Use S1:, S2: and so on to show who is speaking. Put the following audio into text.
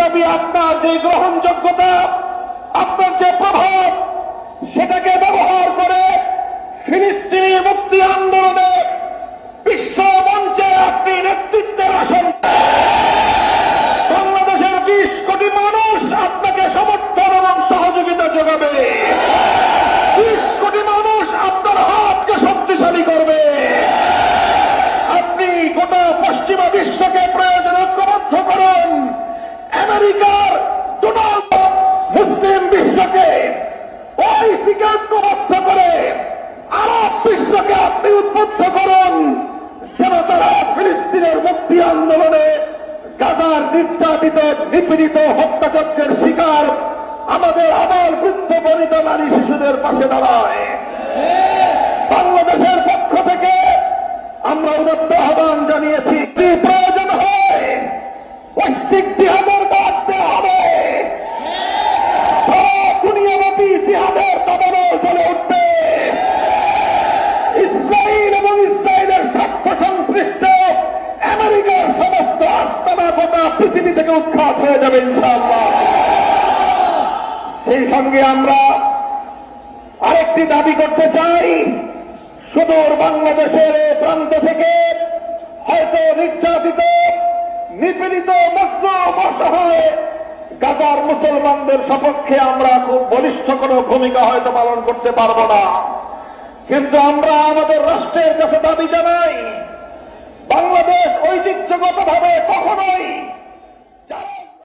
S1: বিশ্বব্যাপী আপনার যে গ্রহণযোগ্যতা, আপনার যে প্রভাব, সেটাকে ব্যবহার করে ফিলিস্তিনি মুক্তি আন্দোলনে বিশ্ব মঞ্চে আপনি নেতৃত্বের আসন, বাংলাদেশের 20 কোটি মানুষ আপনাকে সমর্থন এবং সহযোগিতা যোগাবে। 20 কোটি মানুষ আপনার হাতকে শক্তিশালী করবে। আপনি গোটা পশ্চিমা বিশ্বকে প্রয়োজন ঐক্যবদ্ধ করুন। আমেরিকার ডোনাল্ড মুসলিম বিশ্বকে ওআইসিকে ঐক্যবদ্ধ করে আরব বিশ্বকে আপনি উদ্বুদ্ধ করুন, যেন তারা ফিলিস্তিনের মুক্তি আন্দোলনে গাজার নির্যাতিত, নিপীড়িত, হত্যাযজ্ঞের শিকার আমাদের আবাল বৃদ্ধ বনিতা নারী শিশুদের পাশে দাঁড়ায়। বাংলাদেশের পক্ষ থেকে আমরা উদাত্ত আহ্বান জানিয়েছি, যদি প্রয়োজন হয় বৈশ্বিক জিহাদের বাদ দেওয়া হবে, সারা দুনিয়াব্যাপী জিহাদের দাবানল জ্বলে উঠবে। ইসরায়েল এবং ইসরায়েলের স্বার্থ সংশ্লিষ্ট আমেরিকার সমস্ত আস্তানা গোটা পৃথিবী থেকে উৎখাত হয়ে যাবে ইনশাআল্লাহ। সেই সঙ্গে আমরা আরেকটি দাবি করতে চাই, সুদূর বাংলাদেশের প্রান্ত থেকে হয়তো নির্যাতিত, নিপীড়িত, মজলুম, অসহায় গাজার মুসলমানদের সপক্ষে আমরা খুব বলিষ্ঠ কোনো ভূমিকা হয়তো পালন করতে পারবো না, কিন্তু আমরা আমাদের রাষ্ট্রের কাছে দাবি জানাই, বাংলাদেশ ঐতিহ্যগতভাবে কখনোই